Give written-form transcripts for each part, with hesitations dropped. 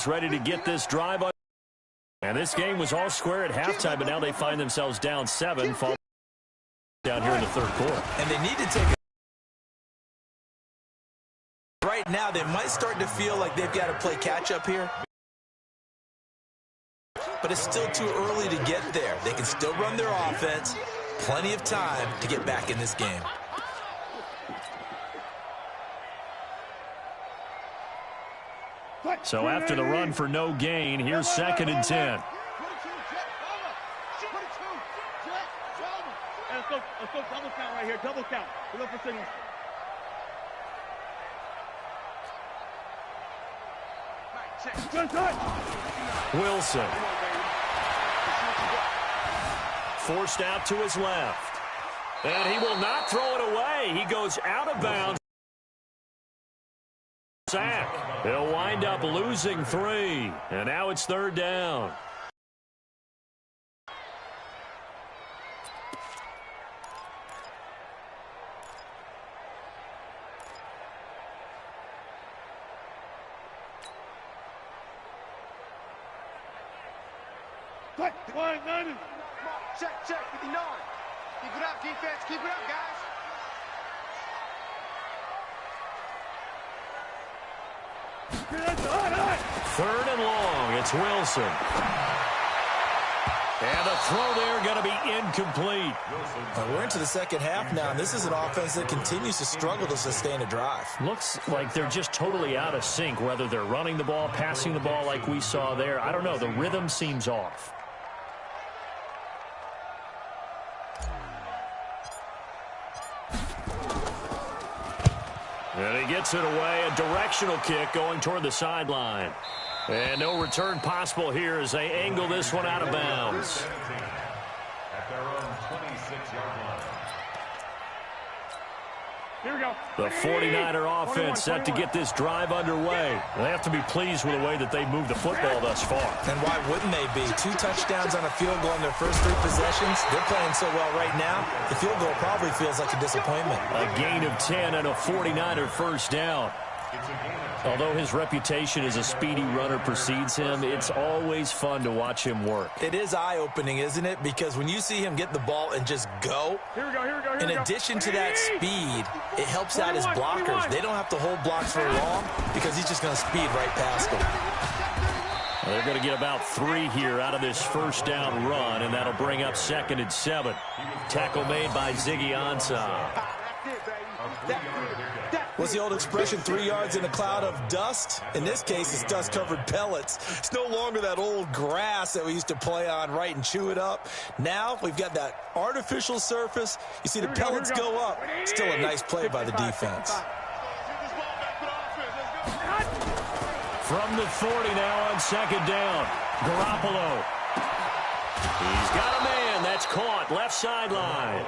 offense ready to get this drive on. And this game was all square at halftime, but now they find themselves down 7, fall down here in the third quarter. And they need to take it. Right now, they might start to feel like they've got to play catch-up here. But it's still too early to get there. They can still run their offense. Plenty of time to get back in this game. So after the run for no gain, here's 2nd and 10. Let's go double count right here. Double count. We're looking for signals. Wilson. Forced out to his left. And he will not throw it away. He goes out of bounds. Sack. He'll wind up losing 3. And now it's 3rd down. Check, 59. Keep it up, defense. Keep it up, guys. Third and long. It's Wilson. And the throw there going to be incomplete. We're into the second half now, and this is an offense that continues to struggle to sustain a drive. Looks like they're just totally out of sync, whether they're running the ball, passing the ball like we saw there. I don't know. The rhythm seems off. And he gets it away, a directional kick going toward the sideline. And no return possible here as they angle this one out of bounds. At their own 26-yard line. Here we go. The 49er offense set to get this drive underway. They have to be pleased with the way that they moved the football thus far. And why wouldn't they be? 2 touchdowns on a field goal in their first 3 possessions. They're playing so well right now, the field goal probably feels like a disappointment. A gain of 10 and a 49er first down. Although his reputation as a speedy runner precedes him, it's always fun to watch him work. It is eye-opening, isn't it? Because when you see him get the ball and just go, in addition to that speed, it helps out his blockers. They don't have to hold blocks for long because he's just going to speed right past them. They're going to get about 3 here out of this first down run, and that'll bring up 2nd and 7. Tackle made by Ziggy Ansah. What's the old expression, 3 yards in a cloud of dust? In this case, it's dust-covered pellets. It's no longer that old grass that we used to play on, right, and chew it up. Now we've got that artificial surface. You see the pellets go up. Still a nice play by the defense. From the 40 now on 2nd down. Garoppolo. He's got a man. That's caught. Left sideline.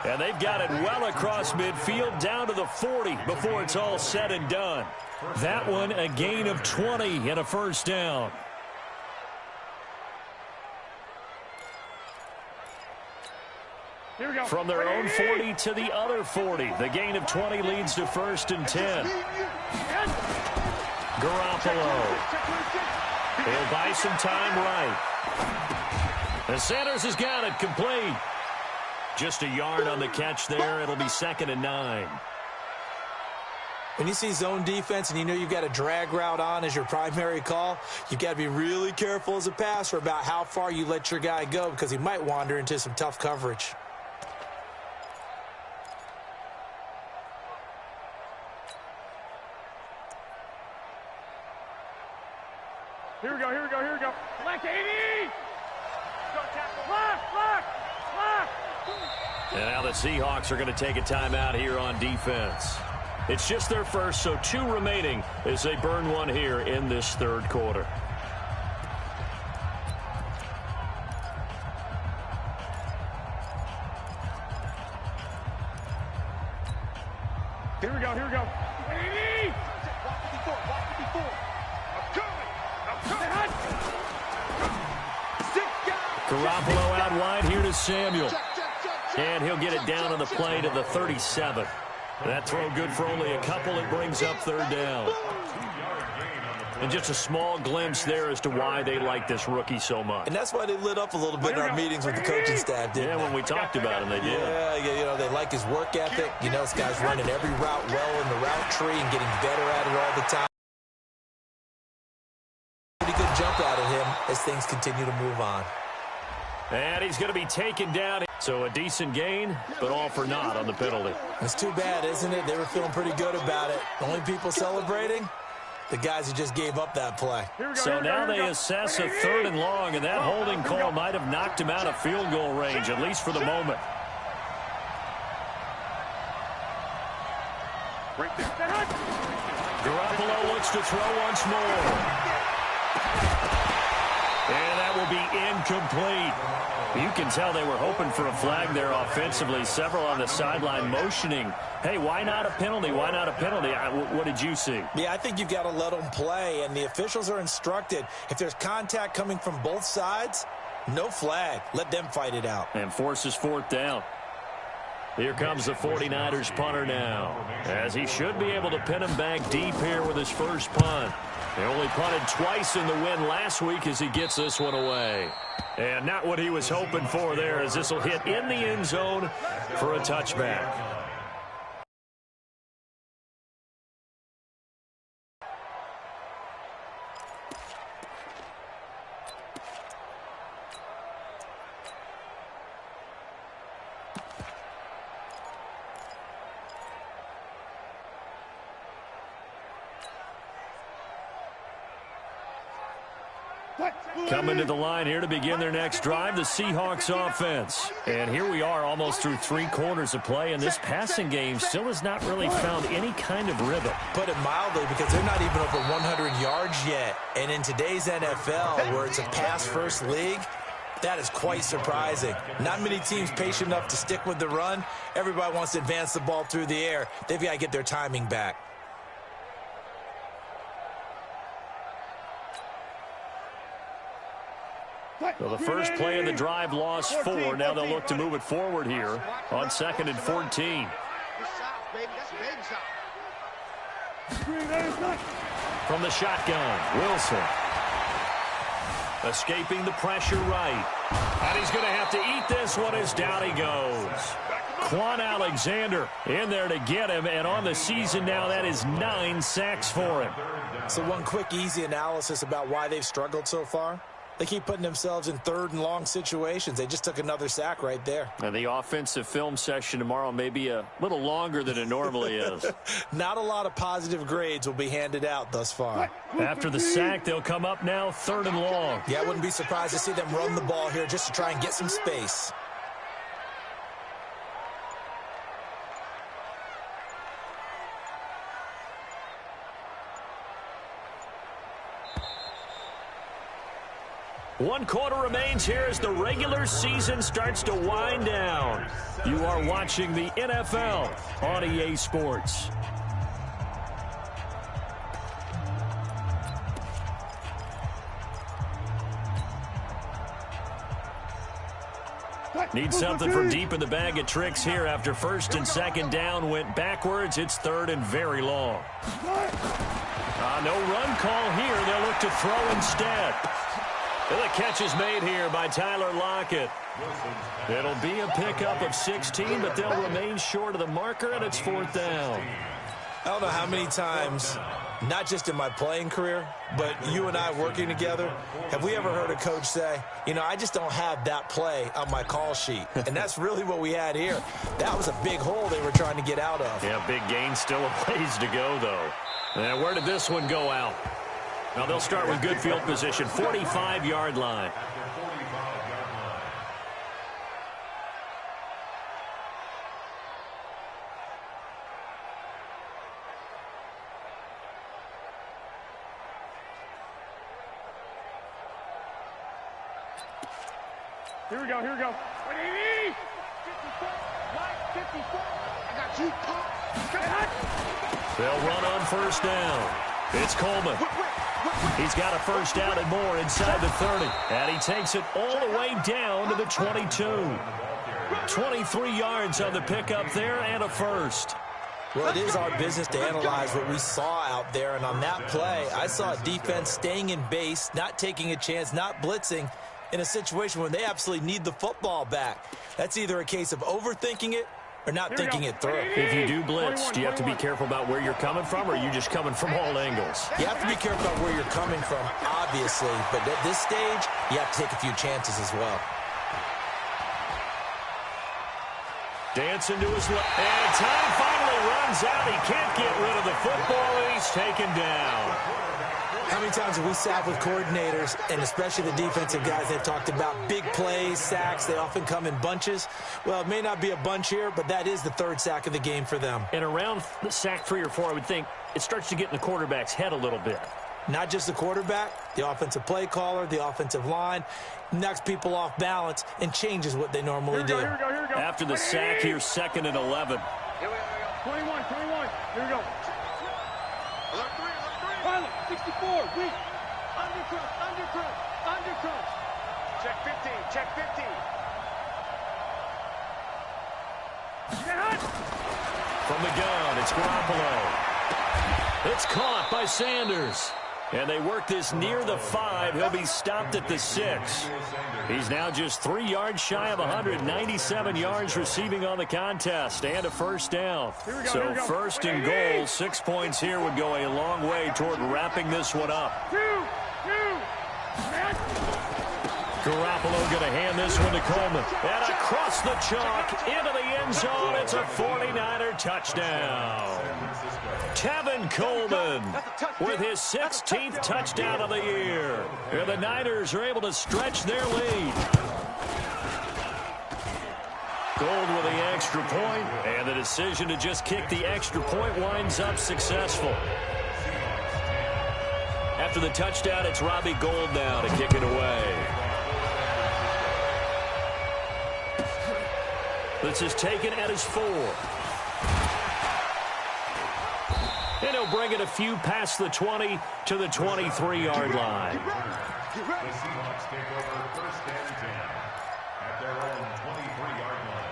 And they've got it well across midfield down to the 40 before it's all said and done. That one a gain of 20 and a first down. Here we go. From their own 40 to the other 40. The gain of 20 leads to 1st and 10. Garoppolo. He'll buy some time right. And Sanders has got it complete. Just a yard on the catch there. It'll be 2nd and 9. When you see zone defense and you know you've got a drag route on as your primary call, you've got to be really careful as a passer about how far you let your guy go because he might wander into some tough coverage. Here we go. Black 80! Block! And now the Seahawks are going to take a timeout here on defense. It's just their first, so 2 remaining as they burn one here in this third quarter. Here we go. Garoppolo out wide here to Samuel. And he'll get it down on the play to the 37. That throw good for only a couple. It brings up 3rd down. And just a small glimpse there as to why they like this rookie so much. And that's why they lit up a little bit in our meetings with the coaching staff, didn't they? Yeah, when we talked about him, they did. Yeah, you know, they like his work ethic. You know, this guy's running every route well in the route tree and getting better at it all the time. Pretty good jump out of him as things continue to move on. And he's going to be taken down. So a decent gain, but all for naught on the penalty. It's too bad, isn't it? They were feeling pretty good about it. The only people celebrating, the guys who just gave up that play. So now they assess a 3rd and long, and that holding call might have knocked him out of field goal range, at least for the moment. Garoppolo looks to throw once more. And that will be incomplete. You can tell they were hoping for a flag there offensively. Several on the sideline motioning, hey, why not a penalty? Why not a penalty? What did you see? Yeah, I think you've got to let them play, and the officials are instructed. If there's contact coming from both sides, no flag. Let them fight it out. And forces 4th down. Here comes the 49ers punter now, as he should be able to pin him back deep here with his first punt. They only punted twice in the win last week as he gets this one away. And not what he was hoping for there, as this will hit in the end zone for a touchback. Coming to the line here to begin their next drive, the Seahawks offense. And here we are almost through 3 quarters of play, and this passing game still has not really found any kind of rhythm. Put it mildly, because they're not even over 100 yards yet. And in today's NFL, where it's a pass-first league, that is quite surprising. Not many teams patient enough to stick with the run. Everybody wants to advance the ball through the air. They've got to get their timing back. So the first play of the drive lost 4. Now they'll look to move it forward here on 2nd and 14. From the shotgun, Wilson. Escaping the pressure right. And he's going to have to eat this one as down he goes. Quan Alexander in there to get him, and on the season now, that is 9 sacks for him. So one quick, easy analysis about why they've struggled so far. They keep putting themselves in 3rd and long situations. They just took another sack right there. And the offensive film session tomorrow may be a little longer than it normally is. Not a lot of positive grades will be handed out thus far. After the sack, they'll come up now 3rd and long. Yeah, I wouldn't be surprised to see them run the ball here just to try and get some space. One quarter remains here as the regular season starts to wind down. You are watching the NFL on EA Sports. Need something from deep in the bag of tricks here after 1st and 2nd down went backwards. It's 3rd and very long. No run call here. They'll look to throw instead. And the catch is made here by Tyler Lockett. It'll be a pickup of 16, but they'll remain short of the marker, and it's 4th down. I don't know how many times, not just in my playing career, but you and I working together, have we ever heard a coach say, you know, I just don't have that play on my call sheet. And that's really what we had here. That was a big hole they were trying to get out of. Yeah, big gain, still a ways to go, though. And where did this one go out? Now they'll start with good field position, 45-yard line. Here we go, here we go. 54. I got you. They'll run on 1st down. It's Coleman. He's got a 1st down and more inside the 30. And he takes it all the way down to the 22. 23 yards on the pickup there and a 1st. Well, it is our business to analyze what we saw out there, and on that play, I saw a defense staying in base, not taking a chance, not blitzing in a situation where they absolutely need the football back. That's either a case of overthinking it or not thinking it through. If you do blitz, do you have to be careful about where you're coming from, or are you just coming from all angles? You have to be careful about where you're coming from, obviously, but at this stage, you have to take a few chances as well. Dancing to his left. And time finally runs out. He can't get rid of the football, and he's taken down. How many times have we sat with coordinators, and especially the defensive guys, they've talked about big plays, sacks. They often come in bunches. Well, it may not be a bunch here, but that is the third sack of the game for them. And around the sack 3 or 4, I would think it starts to get in the quarterback's head a little bit. Not just the quarterback, the offensive play caller, the offensive line, knocks people off balance and changes what they normally do. Here we go. After the sack, here's 2nd and 11. Here we go. 21. Here we go. Alert 3. Pilot, 64, weak. Undercross. Check 15. Get hot. From the gun, it's Garoppolo. It's caught by Sanders. And they work this near the 5. He'll be stopped at the 6. He's now just 3 yards shy of 197 yards receiving on the contest and a first down. So first and goal, 6 points here would go a long way toward wrapping this one up. Garoppolo going to hand this one to Coleman. And across the chalk into the end zone. It's a 49er touchdown. Tevin Coleman with his 16th touchdown of the year. And the Niners are able to stretch their lead. Gold with the extra point, and the decision to just kick the extra point winds up successful. After the touchdown, it's Robbie Gould now to kick it away. This is taken at his 4. And he'll bring it a few past the 20 to the 23-yard line. The Seahawks take over 1st and 10 at their own 23-yard line.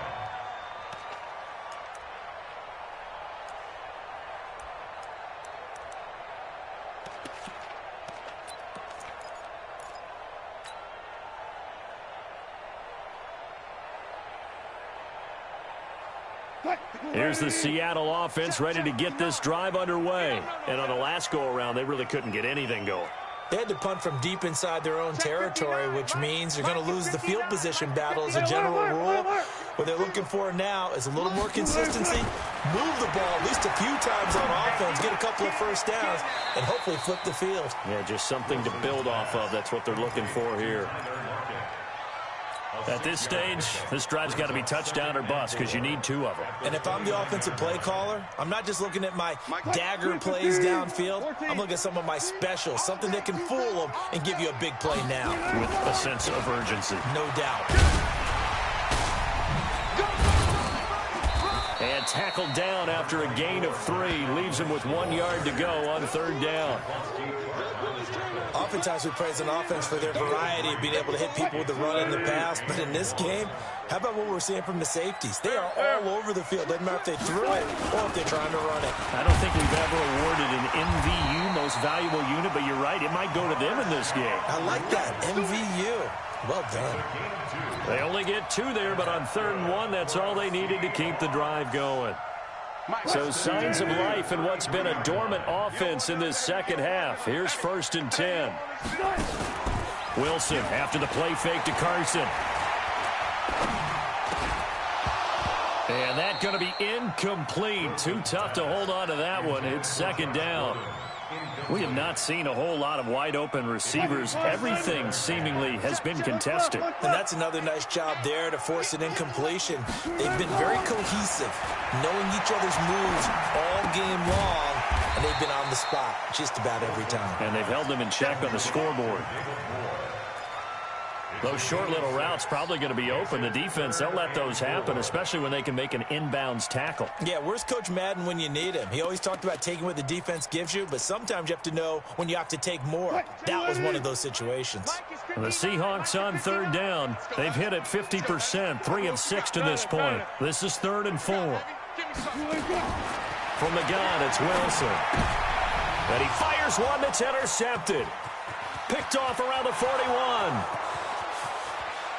Here's the Seattle offense ready to get this drive underway. And on the last go-around, they really couldn't get anything going. They had to punt from deep inside their own territory, which means they're going to lose the field position battle as a general rule. What they're looking for now is a little more consistency, move the ball at least a few times on offense, get a couple of first downs, and hopefully flip the field. Yeah, just something to build off of. That's what they're looking for here. At this stage, this drive's got to be touchdown or bust because you need 2 of them. And if I'm the offensive play caller, I'm not just looking at my dagger plays downfield. I'm looking at some of my specials, something that can fool them and give you a big play now. With a sense of urgency. No doubt. And tackled down after a gain of 3. Leaves him with 1 yard to go on 3rd down. Oftentimes we praise an offense for their variety of being able to hit people with the run and the pass. But in this game, how about what we're seeing from the safeties? They are all over the field. Doesn't matter if they threw it or if they're trying to run it. I don't think we've ever awarded an MVU, most valuable unit, but you're right. It might go to them in this game. I like that. MVU. Well done. They only get 2 there, but on 3rd and 1, that's all they needed to keep the drive going. So signs of life in what's been a dormant offense in this second half. Here's 1st and 10. Wilson after the play fake to Carson. And that's going to be incomplete. Too tough to hold on to that one. It's 2nd down. We have not seen a whole lot of wide-open receivers. Everything seemingly has been contested. And that's another nice job there to force an incompletion. They've been very cohesive, knowing each other's moves all game long, and they've been on the spot just about every time. And they've held them in check on the scoreboard. Those short little routes probably going to be open. The defense, they'll let those happen, especially when they can make an inbounds tackle. Yeah, where's Coach Madden when you need him? He always talked about taking what the defense gives you, but sometimes you have to know when you have to take more. That was one of those situations. The Seahawks on 3rd down. They've hit it 50%, 3 of 6 to this point. This is 3rd and 4. From the gun, it's Wilson. And he fires one that's intercepted. Picked off around the 41.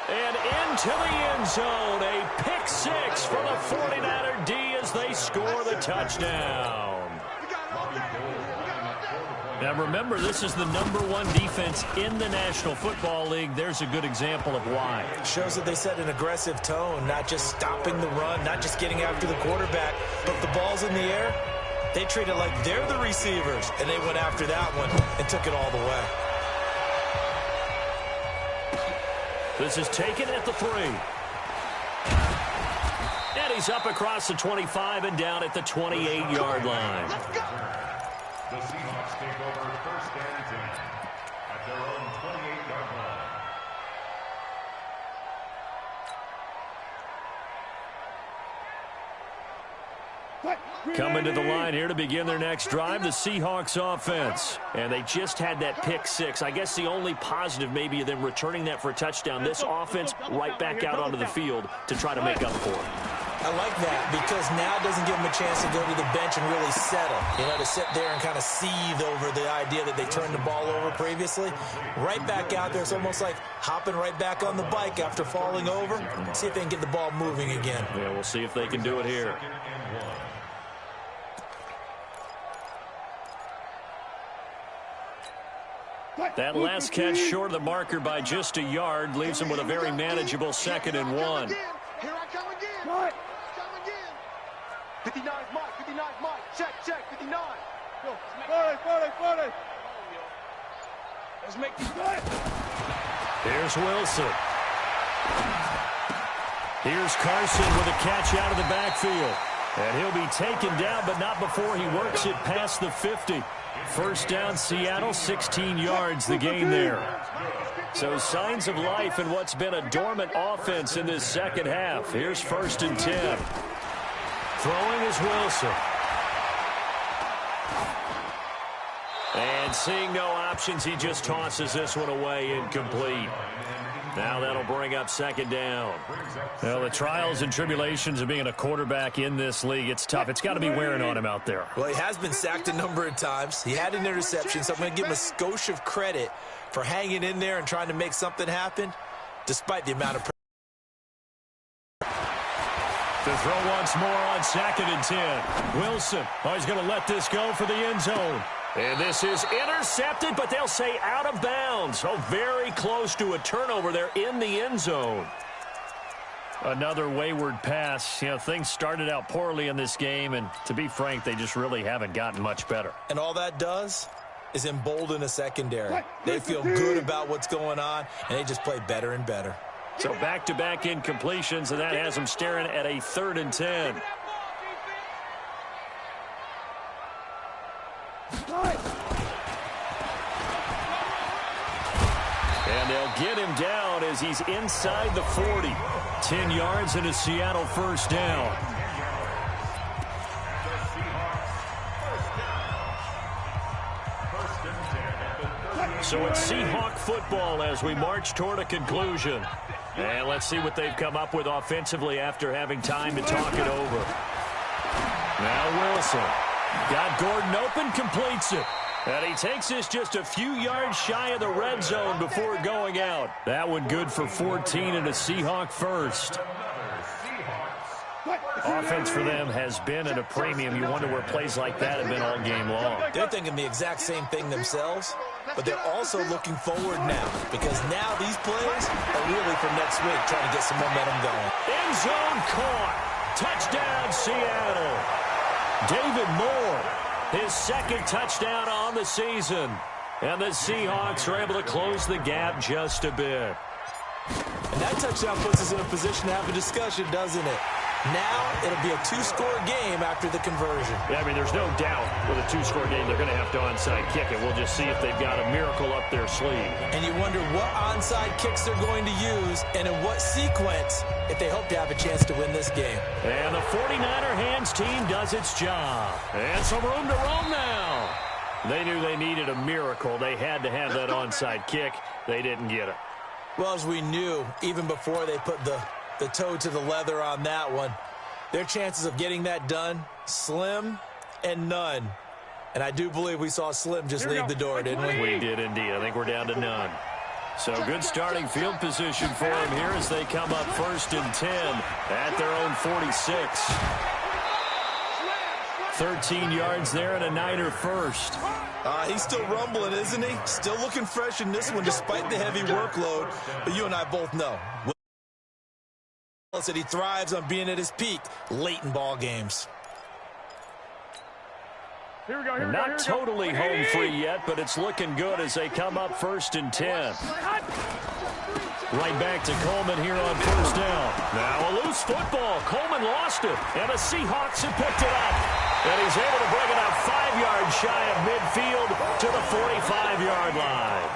And into the end zone. A pick six for the 49er D as they score the touchdown. Now remember, this is the #1 defense in the National Football League. There's a good example of why. Shows that they set an aggressive tone, not just stopping the run, not just getting after the quarterback, but if the ball's in the air, they treat it like they're the receivers, and they went after that one and took it all the way. This is taken at the 3. And he's up across the 25 and down at the 28-yard line. The Seahawks take over 1st and 10 at their own 28-yard line. Coming to the line here to begin their next drive, the Seahawks offense. And they just had that pick six. I guess the only positive maybe of them returning that for a touchdown. This offense right back out onto the field to try to make up for it. I like that because now it doesn't give them a chance to go to the bench and really settle. You know, to sit there and kind of seethe over the idea that they turned the ball over previously. Right back out there, it's almost like hopping right back on the bike after falling over. See if they can get the ball moving again. Yeah, we'll see if they can do it here. That last catch short of the marker by just a yard leaves them with a very manageable 2nd and 1. Here I come again. What? Come again. 59 Mike. 59 Mike. Check. 59. Go. 40. Let's make this good. Here's Wilson. Here's Carson with a catch out of the backfield. And he'll be taken down, but not before he works it past the 50. 1st down, Seattle, 16 yards the gain there. So signs of life in what's been a dormant offense in this second half. Here's 1st and 10. Throwing is Wilson. And seeing no options, he just tosses this one away incomplete. Now that'll bring up 2nd down. Well, the trials and tribulations of being a quarterback in this league, it's tough. It's got to be wearing on him out there. Well, he has been sacked a number of times. He had an interception, so I'm going to give him a skosh of credit for hanging in there and trying to make something happen, despite the amount of pressure. To throw once more on 2nd and 10. Wilson, he's going to let this go for the end zone. And this is intercepted, but they'll say out of bounds. So very close to a turnover there in the end zone. Another wayward pass. You know, things started out poorly in this game, and to be frank, they just really haven't gotten much better. And all that does is embolden a secondary. They feel good about what's going on, and they just play better and better. So back-to-back incompletions, and that has them staring at a 3rd and 10. And they'll get him down as he's inside the 40. 10 yards and a Seattle 1st down. So it's Seahawk football as we march toward a conclusion. And let's see what they've come up with offensively after having time to talk it over. Now Wilson. Got Gordon open, completes it. And he takes this just a few yards shy of the red zone before going out. That one good for 14 and a Seahawk 1st. Offense for them has been at a premium. You wonder where plays like that have been all game long. They're thinking the exact same thing themselves, but they're also looking forward now because now these plays are really for next week, trying to get some momentum going. End zone caught. Touchdown, Seattle. David Moore, his 2nd touchdown on the season. And the Seahawks are able to close the gap just a bit. And that touchdown puts us in a position to have a discussion, doesn't it? Now it'll be a 2-score game after the conversion. Yeah, I mean, there's no doubt with a 2-score game they're going to have to onside kick it. We'll just see if they've got a miracle up their sleeve. And you wonder what onside kicks they're going to use and in what sequence if they hope to have a chance to win this game. And the 49er hands team does its job. And some room to roam now. They knew they needed a miracle. They had to have that onside kick. They didn't get it. Well, as we knew, even before they put the toe to the leather on that one, their chances of getting that done, slim and none. And I do believe we saw Slim just leave the door, didn't we? We did indeed. I think we're down to none. So good starting field position for them here as they come up 1st and 10 at their own 46. 13 yards there and a Niner first. He's still rumbling, isn't he? Still looking fresh in this one despite the heavy workload. But you and I both know that he thrives on being at his peak late in ball games. Here we go, Not totally home free yet, but it's looking good as they come up 1st and 10. Right back to Coleman here on 1st down. Now a loose football. Coleman lost it, and the Seahawks have picked it up. And he's able to bring it up 5 yards shy of midfield to the 45-yard line.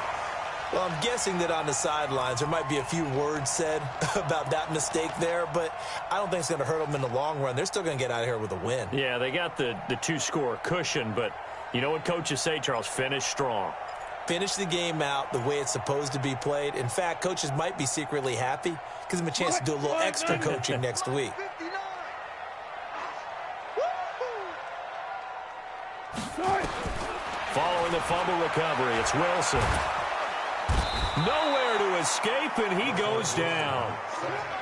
Well, I'm guessing that on the sidelines there might be a few words said about that mistake there, but I don't think it's going to hurt them in the long run. They're still going to get out of here with a win. Yeah, they got the two-score cushion, but you know what coaches say, Charles? Finish strong. Finish the game out the way it's supposed to be played. In fact, coaches might be secretly happy because them a chance to do a little extra coaching next week. Following the fumble recovery, it's Wilson. Nowhere to escape, and he goes down.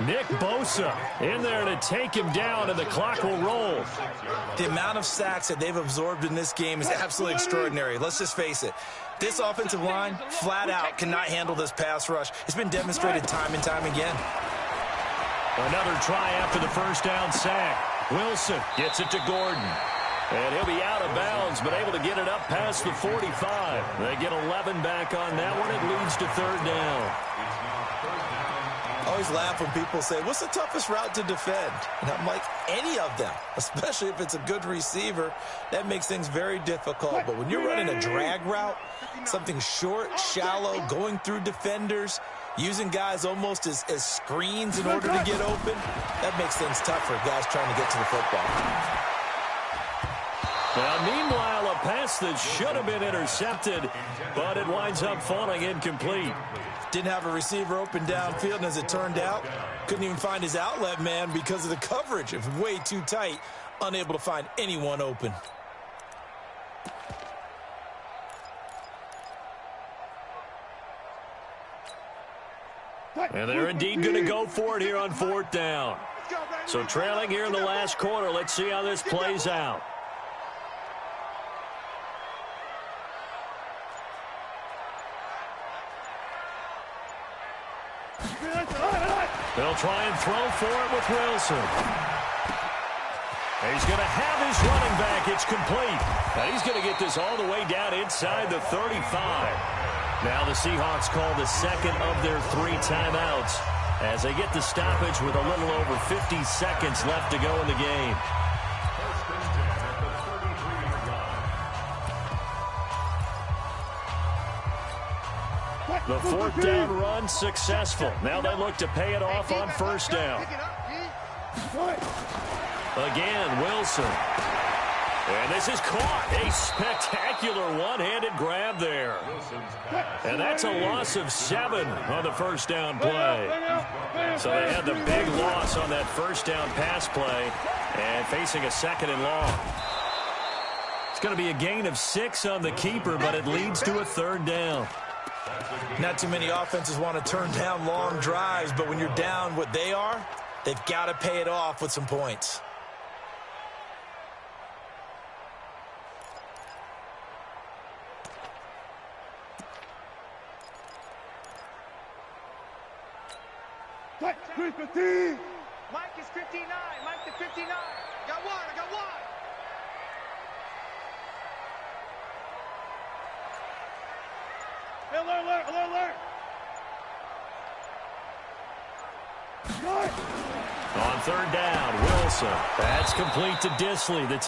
Nick Bosa in there to take him down, and the clock will roll. The amount of sacks that they've absorbed in this game is absolutely extraordinary. Let's just face it. This offensive line, flat out, cannot handle this pass rush. It's been demonstrated time and time again. Another try after the 1st down sack. Wilson gets it to Gordon. And he'll be out of bounds, but able to get it up past the 45. They get 11 back on that one. It leads to 3rd down. I always laugh when people say, what's the toughest route to defend? And I'm like, any of them, especially if it's a good receiver. That makes things very difficult. But when you're running a drag route, something short, shallow, going through defenders, using guys almost as screens in order to get open, that makes things tough for guys trying to get to the football. Now, meanwhile, a pass that should have been intercepted, but it winds up falling incomplete. Didn't have a receiver open downfield, and as it turned out, couldn't even find his outlet man because of the coverage. It was way too tight, unable to find anyone open. And they're indeed going to go for it here on 4th down. So trailing here in the last quarter, let's see how this plays out. They'll try and throw for it with Wilson. He's going to have his running back. It's complete. And he's going to get this all the way down inside the 35. Now the Seahawks call the second of their 3 timeouts as they get the stoppage with a little over 50 seconds left to go in the game. The 4th down run successful. Now they look to pay it off on 1st down. Again, Wilson. And this is caught. A spectacular one-handed grab there. And that's a loss of 7 on the 1st down play. So they had the big loss on that 1st down pass play and facing a 2nd and long. It's going to be a gain of 6 on the keeper, but it leads to a 3rd down. Not too many offenses want to turn down long drives, but when you're down what they are, they've got to pay it off with some points. Mike is 59. Mike to 59. I got one. Alert. On 3rd down, Wilson. That's complete to Disley. The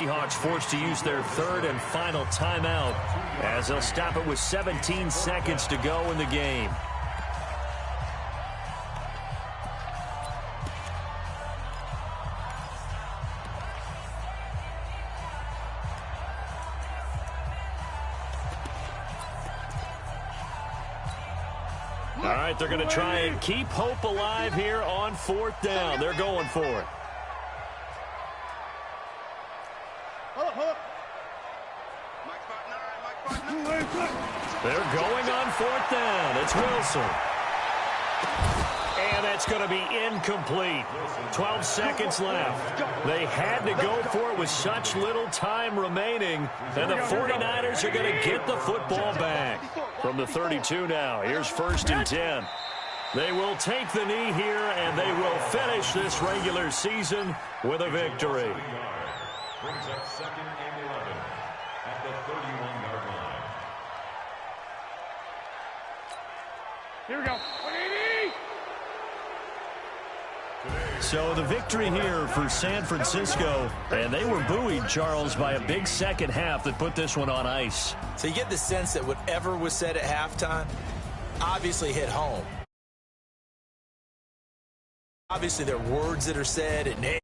Seahawks forced to use their 3rd and final timeout as they'll stop it with 17 seconds to go in the game. All right, they're going to try and keep hope alive here on 4th down. They're going for it. They're going on 4th down. It's Wilson. And that's going to be incomplete. 12 seconds left. They had to go for it with such little time remaining. And the 49ers are going to get the football back. From the 32 now, here's 1st and 10. They will take the knee here, and they will finish this regular season with a victory. Brings up 2nd and 11 at the 31-yard line. Here we go. So the victory here for San Francisco, and they were buoyed, Charles, by a big second half that put this one on ice. So you get the sense that whatever was said at halftime obviously hit home. Obviously, there are words that are said, and, hey,